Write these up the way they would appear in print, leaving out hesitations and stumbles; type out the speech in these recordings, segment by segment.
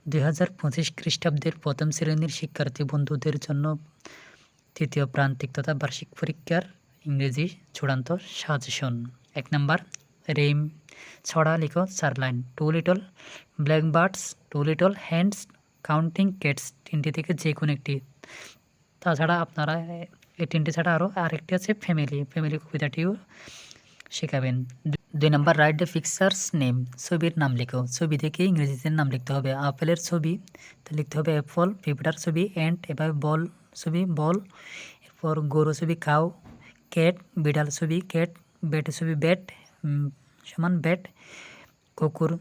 2025 খ্রিস্টাব্দের প্রথম শ্রেণীর শিক্ষার্থী বন্ধুদের জন্য তৃতীয় প্রান্তিক তথা বার্ষিক পরীক্ষার ইংরেজি চূড়ান্ত সাজেশন। 1 নাম্বার রেইম ছড়া লিখো 4 line. 2 little blackbirds, 2 little hands, counting cats, তিনটি থেকে যে কোনো একটি। তাছাড়া আপনারা এই তিনটি ছাড়া আরেকটি আছে ফ্যামিলি কবিতাটিও শেখাবেন। 2 number write the pictures name, ছবির নাম লিখো। ছবি থেকে ইংরেজিতে নাম লিখতে হবে। আপেলের ছবি লিখতে হবে অ্যাপল, পিঁপড়ার ছবি অ্যান্ট, এভাবে বল ছবি বল, এরপর গরু ছবি কাউ, ক্যাট বিড়াল ছবি ক্যাট, ব্যাটের ছবি ব্যাট সমান ব্যাট, কুকুর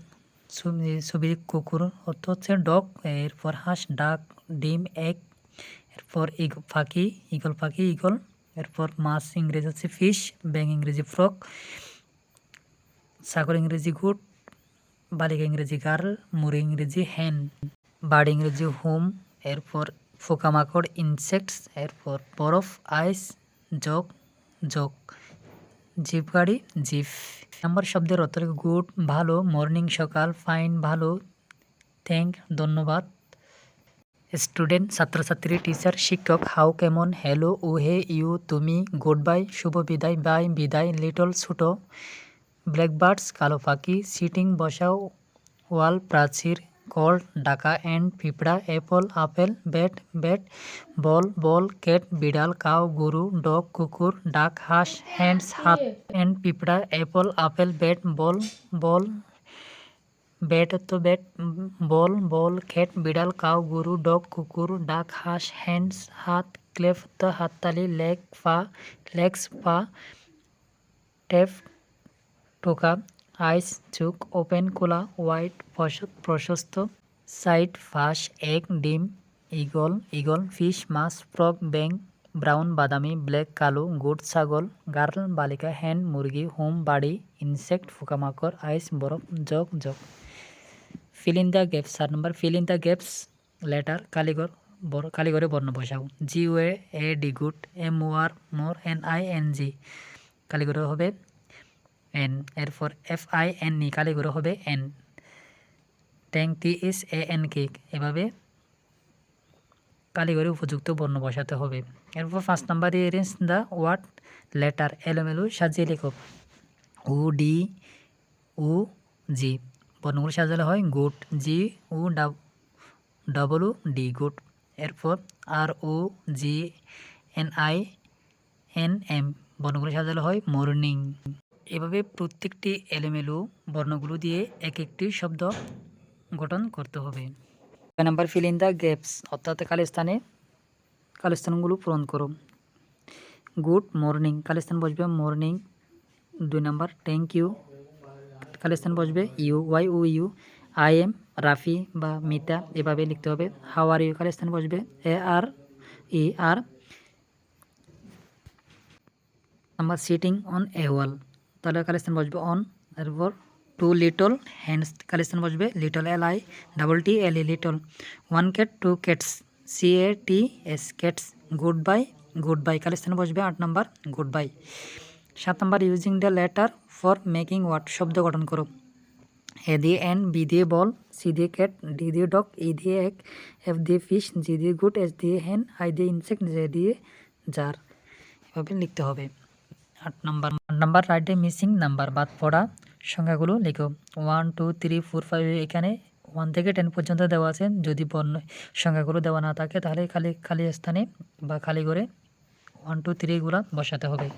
ছবি কুকুর অর্থ হচ্ছে ডগ, এরপর হাঁস ডাক, ডিম এগ, এরপর ইগল পাখি ইগল, এরপর মাছ ইংরেজি হচ্ছে ফিশ, ব্যাঙ ইংরেজি ফ্রক, ছাগল ইংরেজি গুড, বালিকা ইংরেজি গার্ল, মুরগি ইংরেজি হ্যান, বার্ড ইংরেজি হোম, এরপর পোকামাকড় ইনসেক্টস, এরপর বরফ আইস, জগ, জিপ গাড়ি জিপ। নাম্বার শব্দের অর্থ গুড ভালো, মর্নিং সকাল, ফাইন ভালো, থ্যাংক ধন্যবাদ, স্টুডেন্ট ছাত্রছাত্রী, টিচার শিক্ষক, হাউ কেমন, হ্যালো ও হে, ইউ তুমি, গুড বাই শুভ বিদায়, বাই বিদায়, লিটল ছোট, ব্ল্যাকবার্ডস কালো পাখি, সিটিং বসা, ওয়াল প্রাচীর, কল ডাকা, অ্যান্ড পিঁপড়া, Apple apple, bat ball, cat বিড়াল, কাউ গরু, ডগ কুকুর, ডাক হাঁস, হ্যান্ডস হাত, অ্যান্ড পিঁপড়া, Apple apple, ball bat ball, cat বিড়াল, কাউ গরু, ডগ কুকুর, ডাক হাঁস, হ্যান্ডস হাত, ক্লেপ হাততালি, লেগস পা, ট্যাপ টোকা, আইস চোখ, ওপেন খোলা, ওয়াইড প্রশস্ত, সাইড ফাঁস, এগ ডিম, ইগল ফিশ, মাছ, ফ্রগ ব্যাঙ, ব্রাউন বাদামি, ব্ল্যাক কালো, গুড ছাগল, গার্ল বালিকা, হ্যান মুরগি, হোম বাড়ি, ইনসেক্ট পোকামাকড়, আইস বরফ, jug. Fill in the gaps. 4 number fill in the gaps letter কালীঘরে বর্ণ বসাও। GUAD good, MOR more, NING কালীঘরে হবে N, এরপর FINE কালীঘরে হবে N, ট্যাঙ্ক TSANK, এভাবে কালীঘরে উপযুক্ত বর্ণ বসাতে হবে। এরপর 5 number arrange the word letter, এলোমেলো সাজিয়ে লেখো। UD বর্ণগুলো সাজালে হয় গুড, GUDD গুড, এরপর ROGNINM বর্ণগুলো সাজালে হয় মর্নিং। এভাবে প্রত্যেকটি এলোমেলো বর্ণগুলো দিয়ে এক একটি শব্দ গঠন করতে হবে। 6 number fill in the gaps, অর্থাৎ কালিস্থানগুলো পূরণ করো। গুড মর্নিং কালিস্থান বসবে মর্নিং। 2 নাম্বার থ্যাংক ইউ কালিস্থান বসবে ইউ, আই এম রাফি বা মিতা, এভাবে লিখতে হবে। হাউ আর ইউ কালিস্থান বসবে ARER। Number sitting on a wall, তাহলে কালিস্থান বসবে অন। এরপর 2 লিটল হ্যান্ডস কালিস্থান বসবে little, LITTLE little. 1 cat 2 cats CATS cats. Goodbye কালিস্থান বসবে 8 number goodbye. 7 number using the letter for making word, শব্দ গঠন করো। এ দিয়ে এন, বি দিয়ে বল, সি দিয়ে ক্যাট, ডি দিয়ে ডগ, ই দিয়ে এগ, এফ দিয়ে ফিশ, জি দিয়ে গুড, এস দিয়ে হ্যান, আই দিয়ে ইনসেক্ট, জে দিয়ে জার, এভাবে লিখতে হবে। 8 number write the missing number, বাদ পড়া সংখ্যাগুলো লিখো। 1 2 3 4 5, এখানে 1 থেকে 10 পর্যন্ত দেওয়া আছে। যদি সংখ্যাগুলো দেওয়া না থাকে তাহলে খালি স্থানে বা খালি করে 1 2 3 গুলা বসাতে হবে।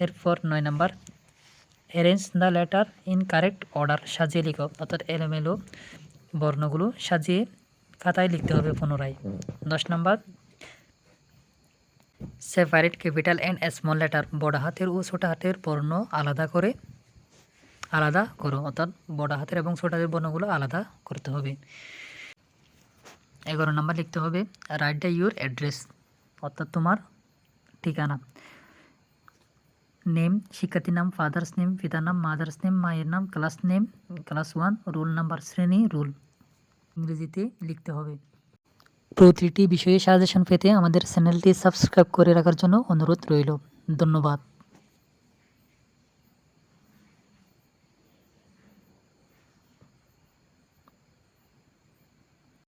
এরপর 9 number arrange the letter in correct order, সাজিয়ে লিখো, অর্থাৎ এলোমেলো বর্ণগুলো সাজিয়ে খাতায় লিখতে হবে পুনরায়। 10 number separate capital and small letter, বড় হাতের ও ছোট হাতের বর্ণ আলাদা করো, অর্থাৎ বড় হাতের এবং ছোট হাতের বর্ণগুলো আলাদা করতে হবে। 11 নাম্বার লিখতে হবে রাইট দ্য ইউর অ্যাড্রেস, অর্থাৎ তোমার ঠিকানা। নেম শিক্ষার্থীর নাম, ফাদার্স নেম পিতার নাম, মাদার্স নেম মায়ের নাম, class name class 1, roll number শ্রেণী রোল ইংরেজিতে লিখতে হবে। প্রতিটি বিষয়ে সাজেশন পেতে আমাদের চ্যানেলটি সাবস্ক্রাইব করে রাখার জন্য অনুরোধ রইল। ধন্যবাদ।